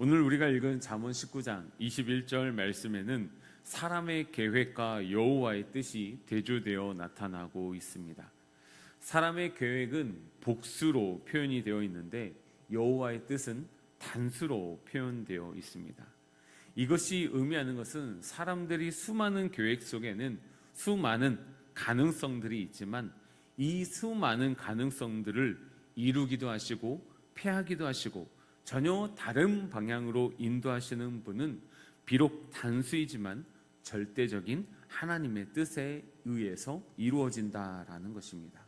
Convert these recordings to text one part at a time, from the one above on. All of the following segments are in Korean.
오늘 우리가 읽은 잠언 19장 21절 말씀에는 사람의 계획과 여호와의 뜻이 대조되어 나타나고 있습니다. 사람의 계획은 복수로 표현이 되어 있는데 여호와의 뜻은 단수로 표현되어 있습니다. 이것이 의미하는 것은 사람들이 수많은 계획 속에는 수많은 가능성들이 있지만 이 수많은 가능성들을 이루기도 하시고 패하기도 하시고 전혀 다른 방향으로 인도하시는 분은 비록 단수이지만 절대적인 하나님의 뜻에 의해서 이루어진다라는 것입니다.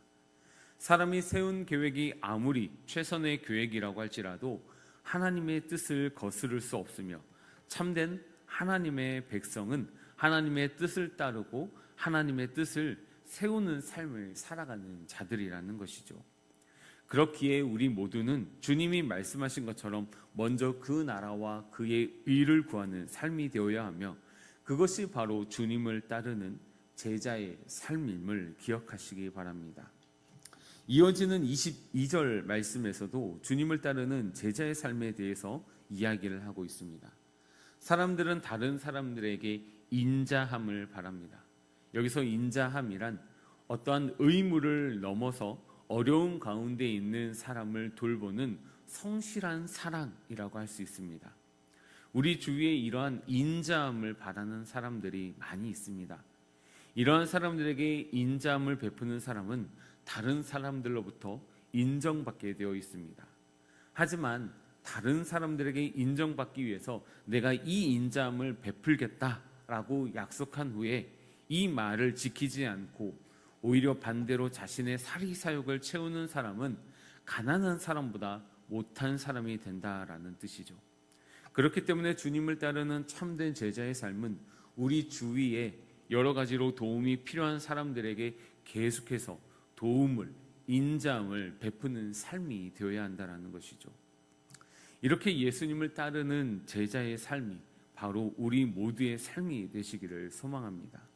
사람이 세운 계획이 아무리 최선의 계획이라고 할지라도 하나님의 뜻을 거스를 수 없으며 참된 하나님의 백성은 하나님의 뜻을 따르고 하나님의 뜻을 세우는 삶을 살아가는 자들이라는 것이죠. 그렇기에 우리 모두는 주님이 말씀하신 것처럼 먼저 그 나라와 그의 의를 구하는 삶이 되어야 하며 그것이 바로 주님을 따르는 제자의 삶임을 기억하시기 바랍니다. 이어지는 22절 말씀에서도 주님을 따르는 제자의 삶에 대해서 이야기를 하고 있습니다. 사람들은 다른 사람들에게 인자함을 바랍니다. 여기서 인자함이란 어떠한 의무를 넘어서 어려운 가운데 있는 사람을 돌보는 성실한 사랑이라고 할 수 있습니다. 우리 주위에 이러한 인자함을 바라는 사람들이 많이 있습니다. 이러한 사람들에게 인자함을 베푸는 사람은 다른 사람들로부터 인정받게 되어 있습니다. 하지만 다른 사람들에게 인정받기 위해서 내가 이 인자함을 베풀겠다라고 약속한 후에 이 말을 지키지 않고 오히려 반대로 자신의 사리사욕을 채우는 사람은 가난한 사람보다 못한 사람이 된다라는 뜻이죠. 그렇기 때문에 주님을 따르는 참된 제자의 삶은 우리 주위에 여러 가지로 도움이 필요한 사람들에게 계속해서 도움을, 인자함을 베푸는 삶이 되어야 한다는 것이죠. 이렇게 예수님을 따르는 제자의 삶이 바로 우리 모두의 삶이 되시기를 소망합니다.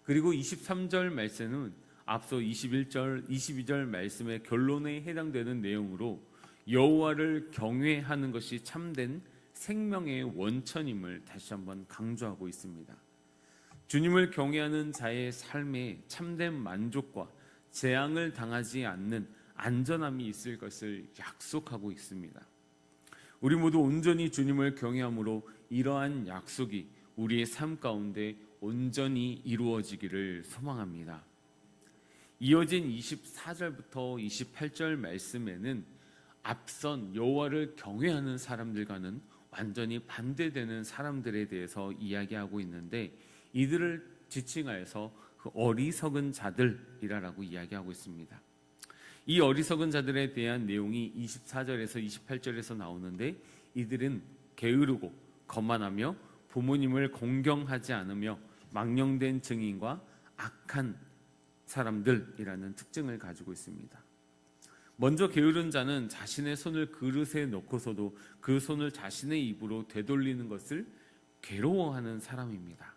그리고 23절 말씀은 앞서 21절, 22절 말씀의 결론에 해당되는 내용으로 여호와를 경외하는 것이 참된 생명의 원천임을 다시 한번 강조하고 있습니다. 주님을 경외하는 자의 삶에 참된 만족과 재앙을 당하지 않는 안전함이 있을 것을 약속하고 있습니다. 우리 모두 온전히 주님을 경외함으로 이러한 약속이 우리의 삶 가운데 온전히 이루어지기를 소망합니다. 이어진 24절부터 28절 말씀에는 앞선 여호와를 경외하는 사람들과는 완전히 반대되는 사람들에 대해서 이야기하고 있는데 이들을 지칭하여서 그 어리석은 자들이라고 이야기하고 있습니다. 이 어리석은 자들에 대한 내용이 24절에서 28절에서 나오는데 이들은 게으르고 거만하며 부모님을 공경하지 않으며 망령된 증인과 악한 사람들이라는 특징을 가지고 있습니다. 먼저 게으른 자는 자신의 손을 그릇에 넣고서도 그 손을 자신의 입으로 되돌리는 것을 괴로워하는 사람입니다.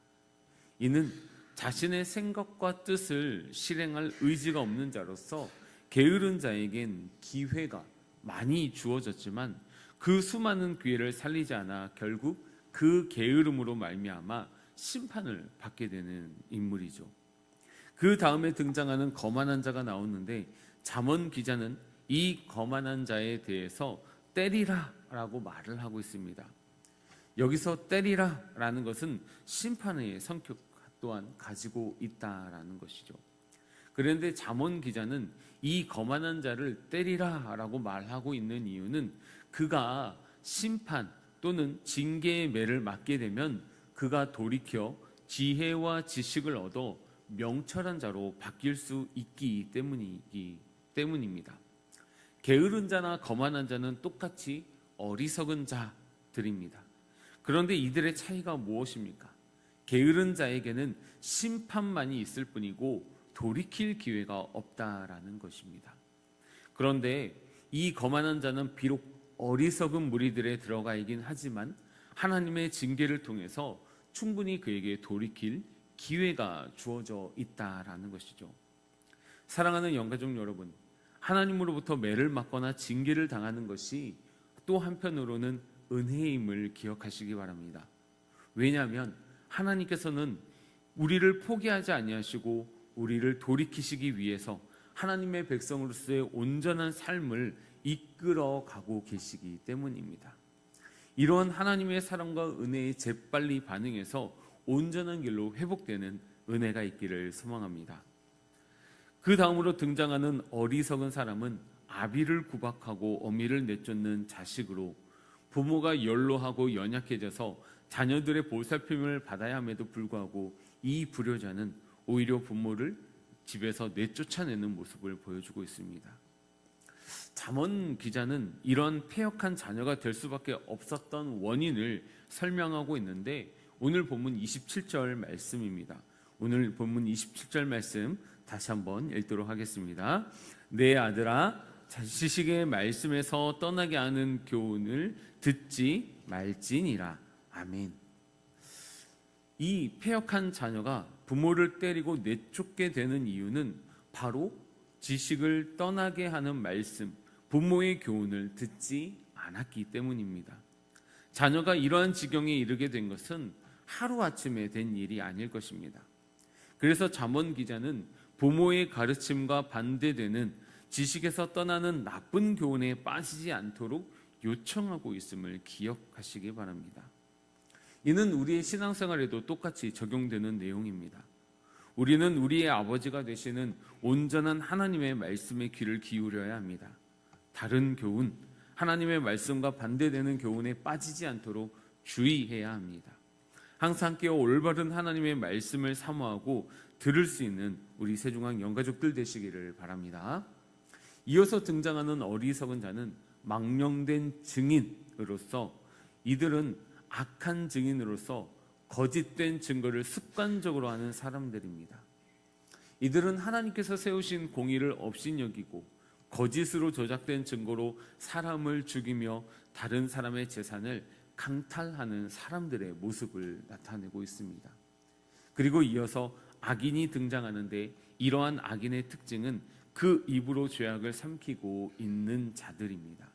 이는 자신의 생각과 뜻을 실행할 의지가 없는 자로서 게으른 자에겐 기회가 많이 주어졌지만 그 수많은 기회를 살리지 않아 결국 그 게으름으로 말미암아 심판을 받게 되는 인물이죠. 그 다음에 등장하는 거만한 자가 나오는데 잠언 기자는 이 거만한 자에 대해서 때리라 라고 말을 하고 있습니다. 여기서 때리라 라는 것은 심판의 성격 또한 가지고 있다라는 것이죠. 그런데 잠언 기자는 이 거만한 자를 때리라 라고 말하고 있는 이유는 그가 심판 또는 징계의 매를 맞게 되면 그가 돌이켜 지혜와 지식을 얻어 명철한 자로 바뀔 수 있기 때문입니다. 게으른 자나 거만한 자는 똑같이 어리석은 자들입니다. 그런데 이들의 차이가 무엇입니까? 게으른 자에게는 심판만이 있을 뿐이고 돌이킬 기회가 없다라는 것입니다. 그런데 이 거만한 자는 비록 어리석은 무리들에 들어가 있긴 하지만 하나님의 징계를 통해서 충분히 그에게 돌이킬 기회가 주어져 있다라는 것이죠. 사랑하는 영가족 여러분, 하나님으로부터 매를 맞거나 징계를 당하는 것이 또 한편으로는 은혜임을 기억하시기 바랍니다. 왜냐하면 하나님께서는 우리를 포기하지 아니하시고 우리를 돌이키시기 위해서 하나님의 백성으로서의 온전한 삶을 이끌어 가고 계시기 때문입니다. 이러한 하나님의 사랑과 은혜에 재빨리 반응해서 온전한 길로 회복되는 은혜가 있기를 소망합니다. 그 다음으로 등장하는 어리석은 사람은 아비를 구박하고 어미를 내쫓는 자식으로 부모가 연로하고 연약해져서 자녀들의 보살핌을 받아야 함에도 불구하고 이 불효자는 오히려 부모를 집에서 내쫓아내는 모습을 보여주고 있습니다. 잠언 기자는 이런 패역한 자녀가 될 수밖에 없었던 원인을 설명하고 있는데 오늘 본문 27절 말씀입니다. 오늘 본문 27절 말씀 다시 한번 읽도록 하겠습니다. 내 아들아, 지식의 말씀에서 떠나게 하는 교훈을 듣지 말지니라. 아멘. 이 패역한 자녀가 부모를 때리고 내쫓게 되는 이유는 바로 지식을 떠나게 하는 말씀, 부모의 교훈을 듣지 않았기 때문입니다. 자녀가 이러한 지경에 이르게 된 것은 하루아침에 된 일이 아닐 것입니다. 그래서 잠언 기자는 부모의 가르침과 반대되는 지식에서 떠나는 나쁜 교훈에 빠지지 않도록 요청하고 있음을 기억하시기 바랍니다. 이는 우리의 신앙생활에도 똑같이 적용되는 내용입니다. 우리는 우리의 아버지가 되시는 온전한 하나님의 말씀에 귀를 기울여야 합니다. 다른 교훈, 하나님의 말씀과 반대되는 교훈에 빠지지 않도록 주의해야 합니다. 항상 깨어 올바른 하나님의 말씀을 사모하고 들을 수 있는 우리 세중앙 영가족들 되시기를 바랍니다. 이어서 등장하는 어리석은 자는 망령된 증인으로서 이들은 악한 증인으로서 거짓된 증거를 습관적으로 하는 사람들입니다. 이들은 하나님께서 세우신 공의를 업신여기고 거짓으로 조작된 증거로 사람을 죽이며 다른 사람의 재산을 강탈하는 사람들의 모습을 나타내고 있습니다. 그리고 이어서 악인이 등장하는데 이러한 악인의 특징은 그 입으로 죄악을 삼키고 있는 자들입니다.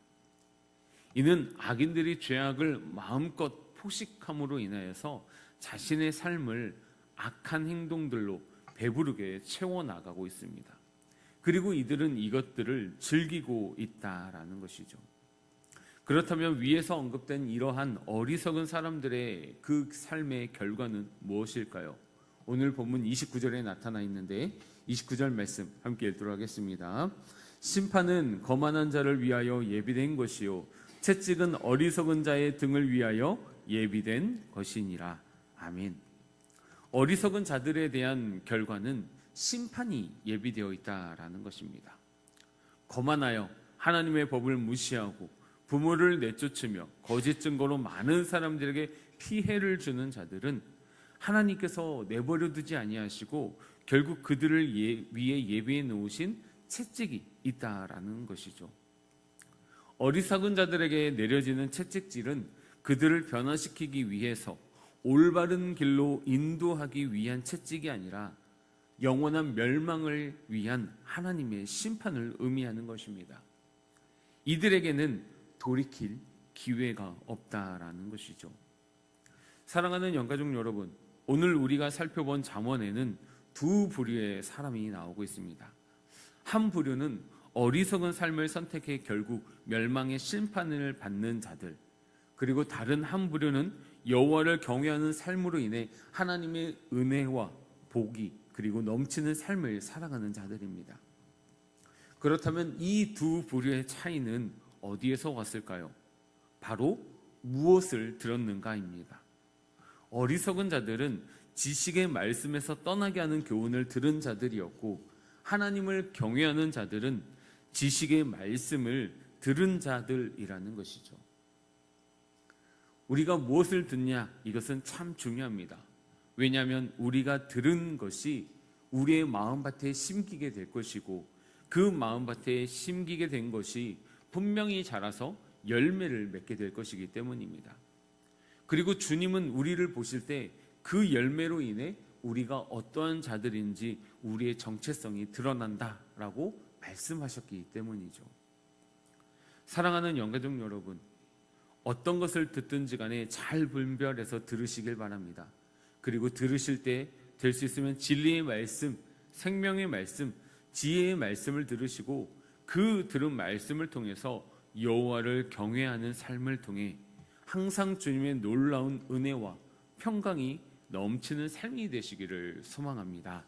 이는 악인들이 죄악을 마음껏 포식함으로 인하여서 자신의 삶을 악한 행동들로 배부르게 채워나가고 있습니다. 그리고 이들은 이것들을 즐기고 있다라는 것이죠. 그렇다면 위에서 언급된 이러한 어리석은 사람들의 그 삶의 결과는 무엇일까요? 오늘 본문 29절에 나타나 있는데 29절 말씀 함께 읽도록 하겠습니다. 심판은 거만한 자를 위하여 예비된 것이요 채찍은 어리석은 자의 등을 위하여 예비된 것이니라. 아멘. 어리석은 자들에 대한 결과는 심판이 예비되어 있다라는 것입니다. 거만하여 하나님의 법을 무시하고 부모를 내쫓으며 거짓 증거로 많은 사람들에게 피해를 주는 자들은 하나님께서 내버려 두지 아니하시고 결국 그들을 위해 예비해 놓으신 채찍이 있다라는 것이죠. 어리석은 자들에게 내려지는 채찍질은 그들을 변화시키기 위해서 올바른 길로 인도하기 위한 채찍이 아니라 영원한 멸망을 위한 하나님의 심판을 의미하는 것입니다. 이들에게는 돌이킬 기회가 없다라는 것이죠. 사랑하는 영가족 여러분, 오늘 우리가 살펴본 잠언에는 두 부류의 사람이 나오고 있습니다. 한 부류는 어리석은 삶을 선택해 결국 멸망의 심판을 받는 자들, 그리고 다른 한 부류는 여호와를 경외하는 삶으로 인해 하나님의 은혜와 복이 그리고 넘치는 삶을 살아가는 자들입니다. 그렇다면 이 두 부류의 차이는 어디에서 왔을까요? 바로 무엇을 들었는가입니다. 어리석은 자들은 지식의 말씀에서 떠나게 하는 교훈을 들은 자들이었고, 하나님을 경외하는 자들은 지식의 말씀을 들은 자들이라는 것이죠. 우리가 무엇을 듣냐? 이것은 참 중요합니다. 왜냐하면 우리가 들은 것이 우리의 마음밭에 심기게 될 것이고, 그 마음밭에 심기게 된 것이 분명히 자라서 열매를 맺게 될 것이기 때문입니다. 그리고 주님은 우리를 보실 때 그 열매로 인해 우리가 어떠한 자들인지 우리의 정체성이 드러난다라고 말씀하셨기 때문이죠. 사랑하는 영가족 여러분, 어떤 것을 듣든지 간에 잘 분별해서 들으시길 바랍니다. 그리고 들으실 때 될 수 있으면 진리의 말씀, 생명의 말씀, 지혜의 말씀을 들으시고 그 들은 말씀을 통해서 여호와를 경외하는 삶을 통해 항상 주님의 놀라운 은혜와 평강이 넘치는 삶이 되시기를 소망합니다.